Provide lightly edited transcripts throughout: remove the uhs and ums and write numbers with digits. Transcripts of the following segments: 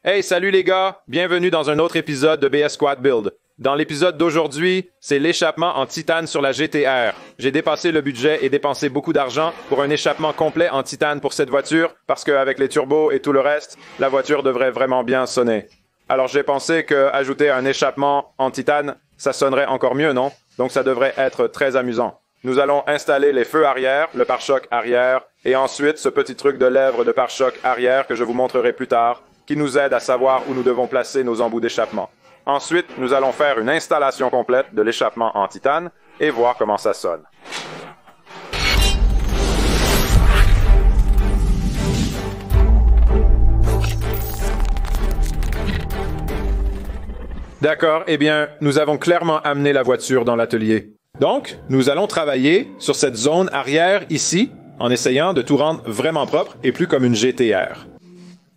Hey, salut les gars! Bienvenue dans un autre épisode de BS Squad Build. Dans l'épisode d'aujourd'hui, c'est l'échappement en titane sur la GT-R. J'ai dépassé le budget et dépensé beaucoup d'argent pour un échappement complet en titane pour cette voiture parce qu'avec les turbos et tout le reste, la voiture devrait vraiment bien sonner. Alors j'ai pensé qu'ajouter un échappement en titane, ça sonnerait encore mieux, non? Donc ça devrait être très amusant. Nous allons installer les feux arrière, le pare-choc arrière, et ensuite ce petit truc de lèvres de pare-choc arrière que je vous montrerai plus tard, qui nous aide à savoir où nous devons placer nos embouts d'échappement. Ensuite, nous allons faire une installation complète de l'échappement en titane et voir comment ça sonne. D'accord, eh bien, nous avons clairement amené la voiture dans l'atelier. Donc, nous allons travailler sur cette zone arrière ici, en essayant de tout rendre vraiment propre et plus comme une GT-R.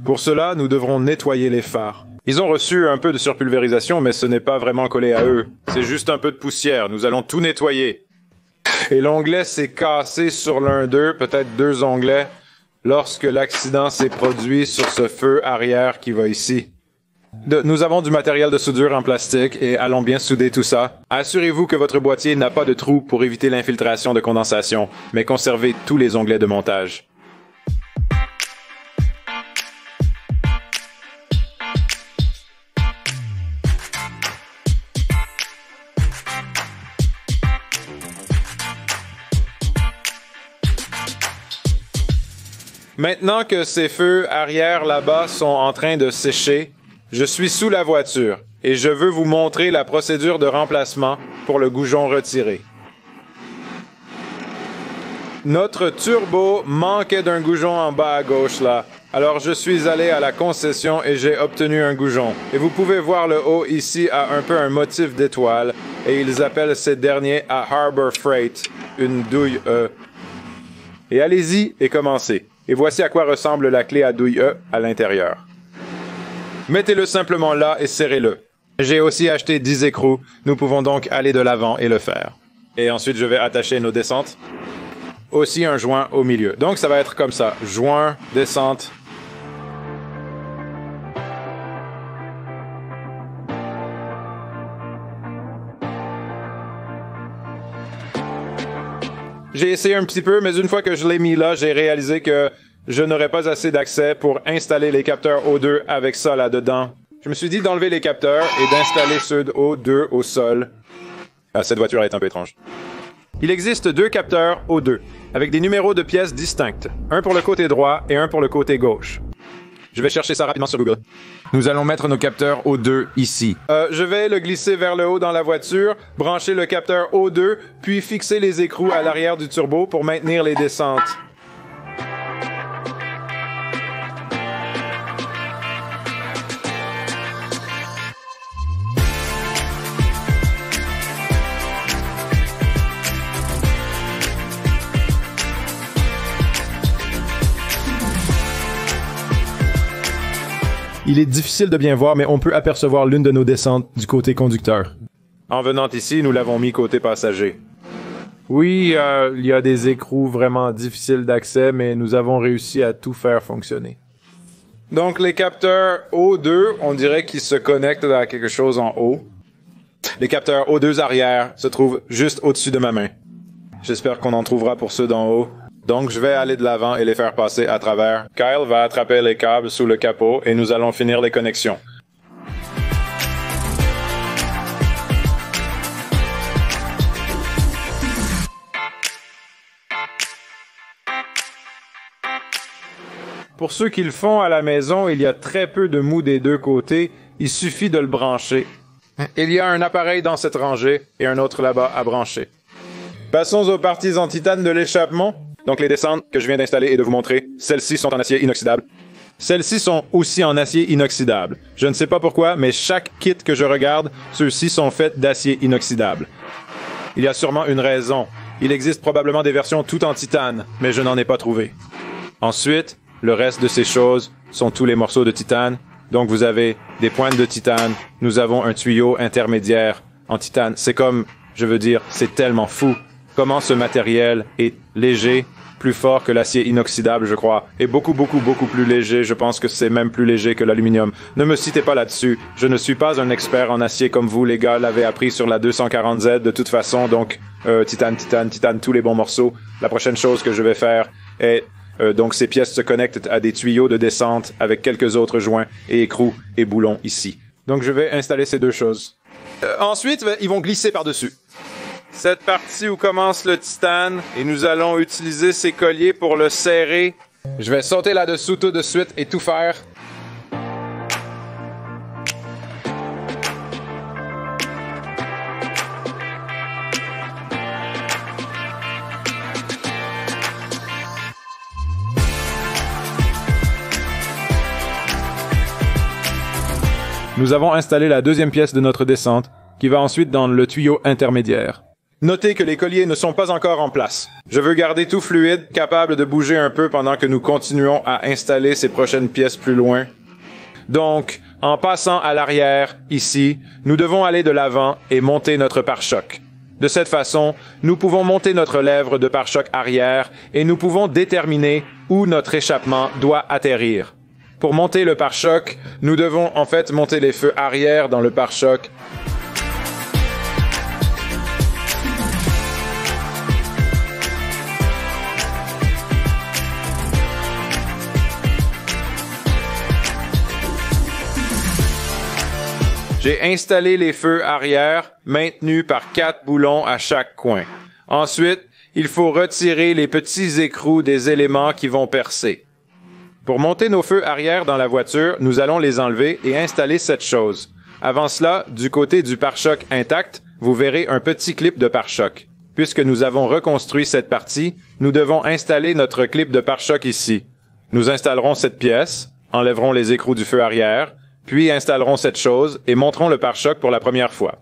Pour cela, nous devrons nettoyer les phares. Ils ont reçu un peu de surpulvérisation, mais ce n'est pas vraiment collé à eux. C'est juste un peu de poussière. Nous allons tout nettoyer. Et l'onglet s'est cassé sur l'un d'eux, peut-être deux onglets, lorsque l'accident s'est produit sur ce feu arrière qui va ici. Nous avons du matériel de soudure en plastique et allons bien souder tout ça. Assurez-vous que votre boîtier n'a pas de trou pour éviter l'infiltration de condensation, mais conservez tous les onglets de montage. Maintenant que ces feux arrière là-bas sont en train de sécher, je suis sous la voiture et je veux vous montrer la procédure de remplacement pour le goujon retiré. Notre turbo manquait d'un goujon en bas à gauche là. Alors je suis allé à la concession et j'ai obtenu un goujon. Et vous pouvez voir le haut ici a un peu un motif d'étoile et ils appellent ces derniers à Harbor Freight, une douille E. Et allez-y et commencez. Et voici à quoi ressemble la clé à douille E à l'intérieur. Mettez-le simplement là et serrez-le. J'ai aussi acheté 10 écrous. Nous pouvons donc aller de l'avant et le faire. Et ensuite, je vais attacher nos descentes. Aussi un joint au milieu. Donc, ça va être comme ça. Joint, descente. J'ai essayé un petit peu, mais une fois que je l'ai mis là, j'ai réalisé que je n'aurais pas assez d'accès pour installer les capteurs O2 avec ça là-dedans. Je me suis dit d'enlever les capteurs et d'installer ceux de O2 au sol. Cette voiture est un peu étrange. Il existe deux capteurs O2, avec des numéros de pièces distincts. Un pour le côté droit et un pour le côté gauche. Je vais chercher ça rapidement sur Google. Nous allons mettre nos capteurs O2 ici. Je vais le glisser vers le haut dans la voiture, brancher le capteur O2, puis fixer les écrous à l'arrière du turbo pour maintenir les descentes. Il est difficile de bien voir, mais on peut apercevoir l'une de nos descentes du côté conducteur. En venant ici, nous l'avons mis côté passager. Oui, il y a des écrous vraiment difficiles d'accès, mais nous avons réussi à tout faire fonctionner. Donc les capteurs O2, on dirait qu'ils se connectent à quelque chose en haut. Les capteurs O2 arrière se trouvent juste au-dessus de ma main. J'espère qu'on en trouvera pour ceux d'en haut. Donc, je vais aller de l'avant et les faire passer à travers. Kyle va attraper les câbles sous le capot et nous allons finir les connexions. Pour ceux qui le font à la maison, il y a très peu de mou des deux côtés. Il suffit de le brancher. Il y a un appareil dans cette rangée et un autre là-bas à brancher. Passons aux parties en titane de l'échappement. Donc les descentes que je viens d'installer et de vous montrer, celles-ci sont en acier inoxydable. Celles-ci sont aussi en acier inoxydable. Je ne sais pas pourquoi, mais chaque kit que je regarde, ceux-ci sont faits d'acier inoxydable. Il y a sûrement une raison. Il existe probablement des versions tout en titane, mais je n'en ai pas trouvé. Ensuite, le reste de ces choses sont tous les morceaux de titane. Donc vous avez des pointes de titane, nous avons un tuyau intermédiaire en titane. C'est comme, je veux dire, c'est tellement fou comment ce matériel est léger, plus fort que l'acier inoxydable, je crois, et beaucoup plus léger. Je pense que c'est même plus léger que l'aluminium. Ne me citez pas là-dessus. Je ne suis pas un expert en acier comme vous, les gars, l'avez appris sur la 240Z de toute façon, donc titane, tous les bons morceaux. La prochaine chose que je vais faire est... donc ces pièces se connectent à des tuyaux de descente avec quelques autres joints et écrous et boulons ici. Donc je vais installer ces deux choses. Ensuite, ils vont glisser par-dessus. Cette partie où commence le titane, et nous allons utiliser ces colliers pour le serrer. Je vais sauter là-dessous tout de suite et tout faire. Nous avons installé la deuxième pièce de notre descente, qui va ensuite dans le tuyau intermédiaire. Notez que les colliers ne sont pas encore en place. Je veux garder tout fluide, capable de bouger un peu pendant que nous continuons à installer ces prochaines pièces plus loin. Donc, en passant à l'arrière, ici, nous devons aller de l'avant et monter notre pare-choc. De cette façon, nous pouvons monter notre lèvre de pare-choc arrière et nous pouvons déterminer où notre échappement doit atterrir. Pour monter le pare-choc, nous devons en fait monter les feux arrière dans le pare-choc. J'ai installé les feux arrière, maintenus par 4 boulons à chaque coin. Ensuite, il faut retirer les petits écrous des éléments qui vont percer. Pour monter nos feux arrière dans la voiture, nous allons les enlever et installer cette chose. Avant cela, du côté du pare-choc intact, vous verrez un petit clip de pare-choc. Puisque nous avons reconstruit cette partie, nous devons installer notre clip de pare-choc ici. Nous installerons cette pièce, enlèverons les écrous du feu arrière, puis installerons cette chose et monterons le pare-choc pour la première fois.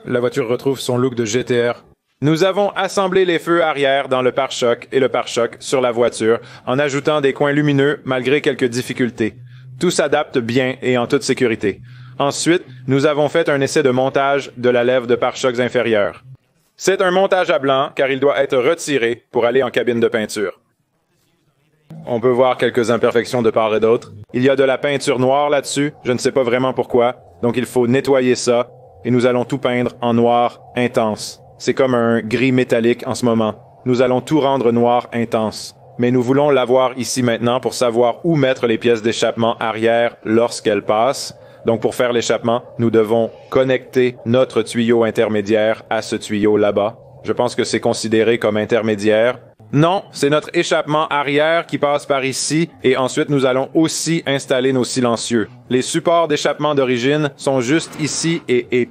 La voiture retrouve son look de GTR. Nous avons assemblé les feux arrière dans le pare-choc et le pare-choc sur la voiture en ajoutant des coins lumineux malgré quelques difficultés. Tout s'adapte bien et en toute sécurité. Ensuite, nous avons fait un essai de montage de la lèvre de pare-chocs inférieure. C'est un montage à blanc car il doit être retiré pour aller en cabine de peinture. On peut voir quelques imperfections de part et d'autre. Il y a de la peinture noire là-dessus, je ne sais pas vraiment pourquoi, donc il faut nettoyer ça. Et nous allons tout peindre en noir intense. C'est comme un gris métallique en ce moment. Nous allons tout rendre noir intense. Mais nous voulons l'avoir ici maintenant pour savoir où mettre les pièces d'échappement arrière lorsqu'elles passent. Donc pour faire l'échappement, nous devons connecter notre tuyau intermédiaire à ce tuyau là-bas. Je pense que c'est considéré comme intermédiaire. Non, c'est notre échappement arrière qui passe par ici et ensuite nous allons aussi installer nos silencieux. Les supports d'échappement d'origine sont juste ici et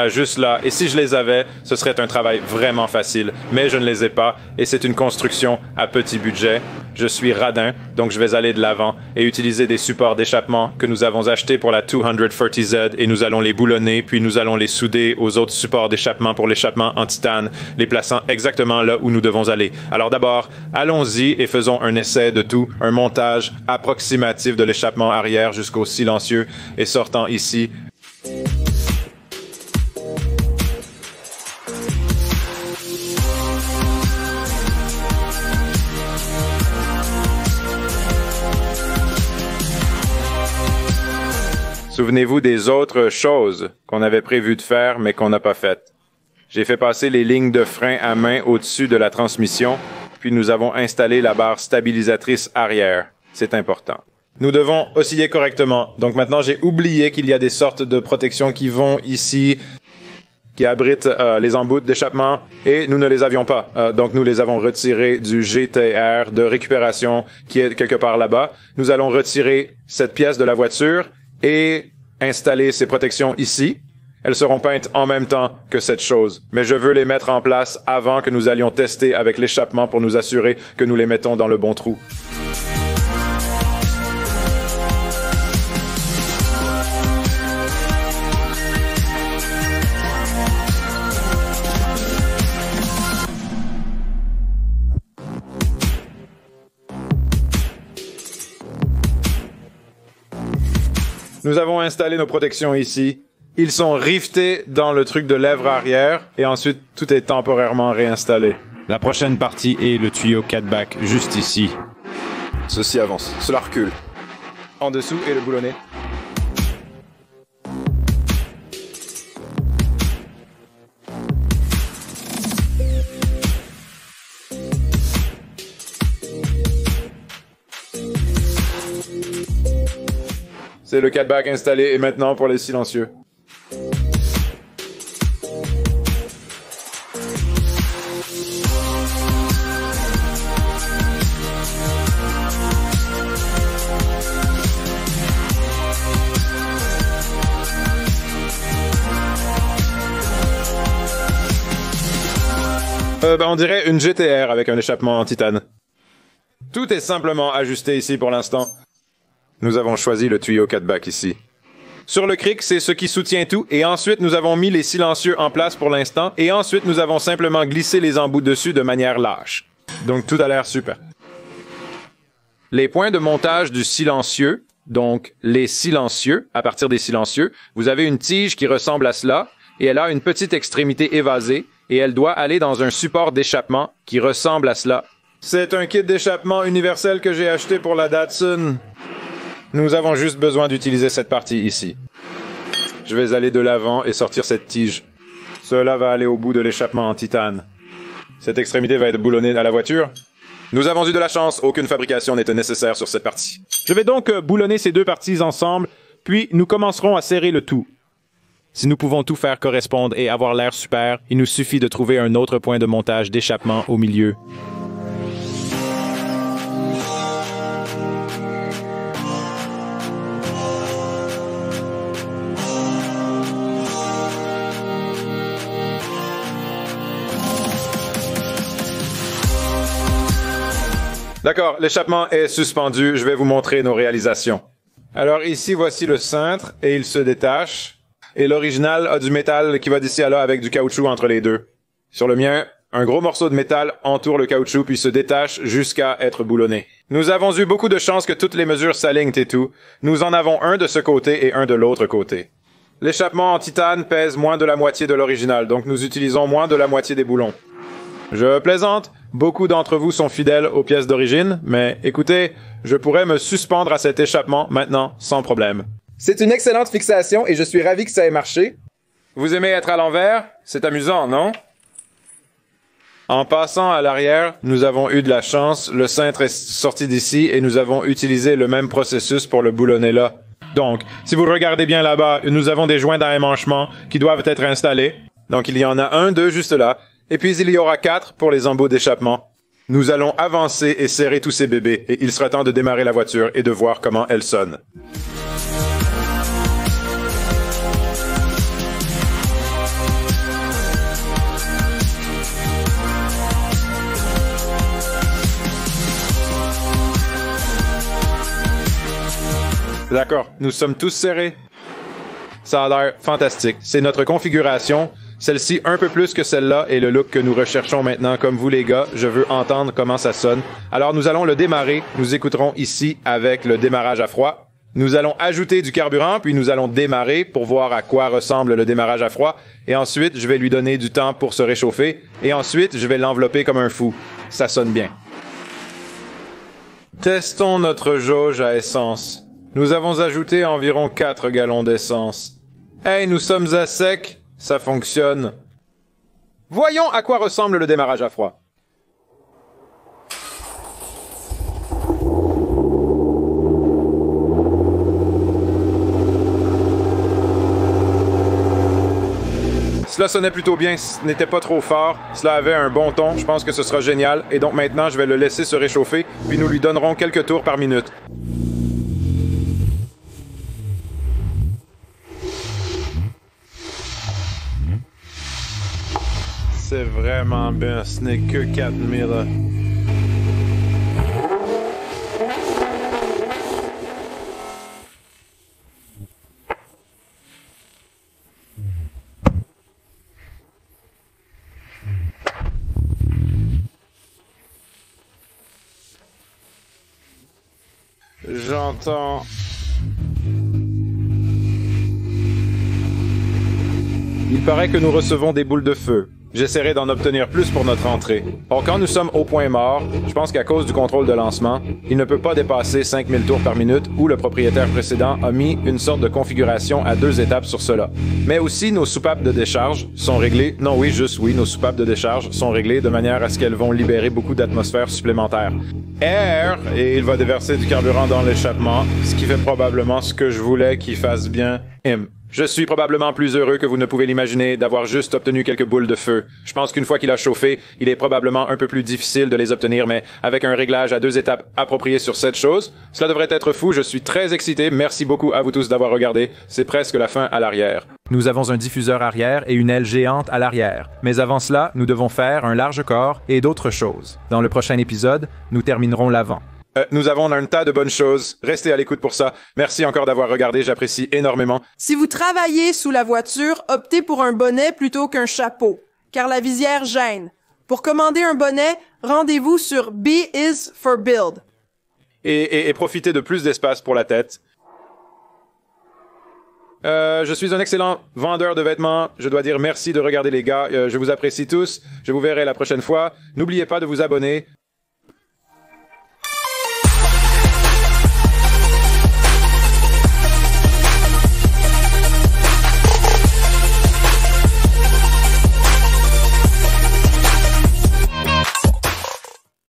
juste là. Et si je les avais, ce serait un travail vraiment facile. Mais je ne les ai pas et c'est une construction à petit budget. Je suis radin, donc je vais aller de l'avant et utiliser des supports d'échappement que nous avons achetés pour la 240Z et nous allons les boulonner, puis nous allons les souder aux autres supports d'échappement pour l'échappement en titane, les plaçant exactement là où nous devons aller. Alors d'abord, allons-y et faisons un essai de tout, un montage approximatif de l'échappement arrière jusqu'au silencieux et sortant ici. Souvenez-vous des autres choses qu'on avait prévu de faire mais qu'on n'a pas faites. J'ai fait passer les lignes de frein à main au-dessus de la transmission, puis nous avons installé la barre stabilisatrice arrière. C'est important. Nous devons osciller correctement. Donc maintenant, j'ai oublié qu'il y a des sortes de protections qui vont ici. qui abrite les embouts d'échappement et nous ne les avions pas. Donc nous les avons retirés du GTR de récupération qui est quelque part là-bas. Nous allons retirer cette pièce de la voiture et installer ces protections ici. Elles seront peintes en même temps que cette chose. Mais je veux les mettre en place avant que nous allions tester avec l'échappement pour nous assurer que nous les mettons dans le bon trou. Nous avons installé nos protections ici. Ils sont riftés dans le truc de lèvre arrière et ensuite tout est temporairement réinstallé. La prochaine partie est le tuyau catback juste ici. Ceci avance, cela recule. En dessous est le boulonnet. C'est le catback installé et maintenant pour les silencieux. On dirait une GTR avec un échappement en titane. Tout est simplement ajusté ici pour l'instant. Nous avons choisi le tuyau catback ici. Sur le cric, c'est ce qui soutient tout, et ensuite nous avons mis les silencieux en place pour l'instant, et ensuite nous avons simplement glissé les embouts dessus de manière lâche. Donc tout a l'air super. Les points de montage du silencieux, donc les silencieux, à partir des silencieux, vous avez une tige qui ressemble à cela, et elle a une petite extrémité évasée, et elle doit aller dans un support d'échappement qui ressemble à cela. C'est un kit d'échappement universel que j'ai acheté pour la Datsun. Nous avons juste besoin d'utiliser cette partie ici. Je vais aller de l'avant et sortir cette tige. Cela va aller au bout de l'échappement en titane. Cette extrémité va être boulonnée à la voiture. Nous avons eu de la chance, aucune fabrication n'était nécessaire sur cette partie. Je vais donc boulonner ces deux parties ensemble, puis nous commencerons à serrer le tout. Si nous pouvons tout faire correspondre et avoir l'air super, il nous suffit de trouver un autre point de montage d'échappement au milieu. D'accord, l'échappement est suspendu. Je vais vous montrer nos réalisations. Alors ici, voici le cintre et il se détache. Et l'original a du métal qui va d'ici à là avec du caoutchouc entre les deux. Sur le mien, un gros morceau de métal entoure le caoutchouc puis se détache jusqu'à être boulonné. Nous avons eu beaucoup de chance que toutes les mesures s'alignent et tout. Nous en avons un de ce côté et un de l'autre côté. L'échappement en titane pèse moins de la moitié de l'original, donc nous utilisons moins de la moitié des boulons. Je plaisante, beaucoup d'entre vous sont fidèles aux pièces d'origine, mais écoutez, je pourrais me suspendre à cet échappement maintenant sans problème. C'est une excellente fixation et je suis ravi que ça ait marché. Vous aimez être à l'envers? C'est amusant, non? En passant à l'arrière, nous avons eu de la chance, le cintre est sorti d'ici et nous avons utilisé le même processus pour le boulonner là. Donc, si vous regardez bien là-bas, nous avons des joints d'enmanchement qui doivent être installés. Donc il y en a un, deux juste là. Et puis il y aura 4 pour les embouts d'échappement. Nous allons avancer et serrer tous ces bébés, et il sera temps de démarrer la voiture et de voir comment elle sonne. D'accord, nous sommes tous serrés. Ça a l'air fantastique. C'est notre configuration. Celle-ci un peu plus que celle-là est le look que nous recherchons maintenant. Comme vous les gars, je veux entendre comment ça sonne. Alors nous allons le démarrer. Nous écouterons ici avec le démarrage à froid. Nous allons ajouter du carburant, puis nous allons démarrer pour voir à quoi ressemble le démarrage à froid. Et ensuite, je vais lui donner du temps pour se réchauffer. Et ensuite, je vais l'envelopper comme un fou. Ça sonne bien. Testons notre jauge à essence. Nous avons ajouté environ 4 gallons d'essence. Hey, nous sommes à sec. Ça fonctionne. Voyons à quoi ressemble le démarrage à froid. Cela sonnait plutôt bien, ce n'était pas trop fort, cela avait un bon ton, je pense que ce sera génial, et donc maintenant je vais le laisser se réchauffer, puis nous lui donnerons quelques tours par minute. C'est vraiment bien, ce n'est que 4000. J'entends... Il paraît que nous recevons des boules de feu. J'essaierai d'en obtenir plus pour notre entrée. Or, quand nous sommes au point mort, je pense qu'à cause du contrôle de lancement, il ne peut pas dépasser 5000 tours par minute où le propriétaire précédent a mis une sorte de configuration à 2 étapes sur cela. Mais aussi, nos soupapes de décharge sont réglées. Non, oui, juste oui, nos soupapes de décharge sont réglées de manière à ce qu'elles vont libérer beaucoup d'atmosphère supplémentaire. Air, et il va déverser du carburant dans l'échappement, ce qui fait probablement ce que je voulais qu'il fasse bien. Je suis probablement plus heureux que vous ne pouvez l'imaginer d'avoir juste obtenu quelques boules de feu. Je pense qu'une fois qu'il a chauffé, il est probablement un peu plus difficile de les obtenir, mais avec un réglage à 2 étapes approprié sur cette chose, cela devrait être fou. Je suis très excité. Merci beaucoup à vous tous d'avoir regardé. C'est presque la fin à l'arrière. Nous avons un diffuseur arrière et une aile géante à l'arrière. Mais avant cela, nous devons faire un large corps et d'autres choses. Dans le prochain épisode, nous terminerons l'avant. Nous avons un tas de bonnes choses. Restez à l'écoute pour ça. Merci encore d'avoir regardé, j'apprécie énormément. Si vous travaillez sous la voiture, optez pour un bonnet plutôt qu'un chapeau, car la visière gêne. Pour commander un bonnet, rendez-vous sur B is for Build. Et profitez de plus d'espace pour la tête. Je suis un excellent vendeur de vêtements. Je dois dire merci de regarder les gars. Je vous apprécie tous. Je vous verrai la prochaine fois. N'oubliez pas de vous abonner.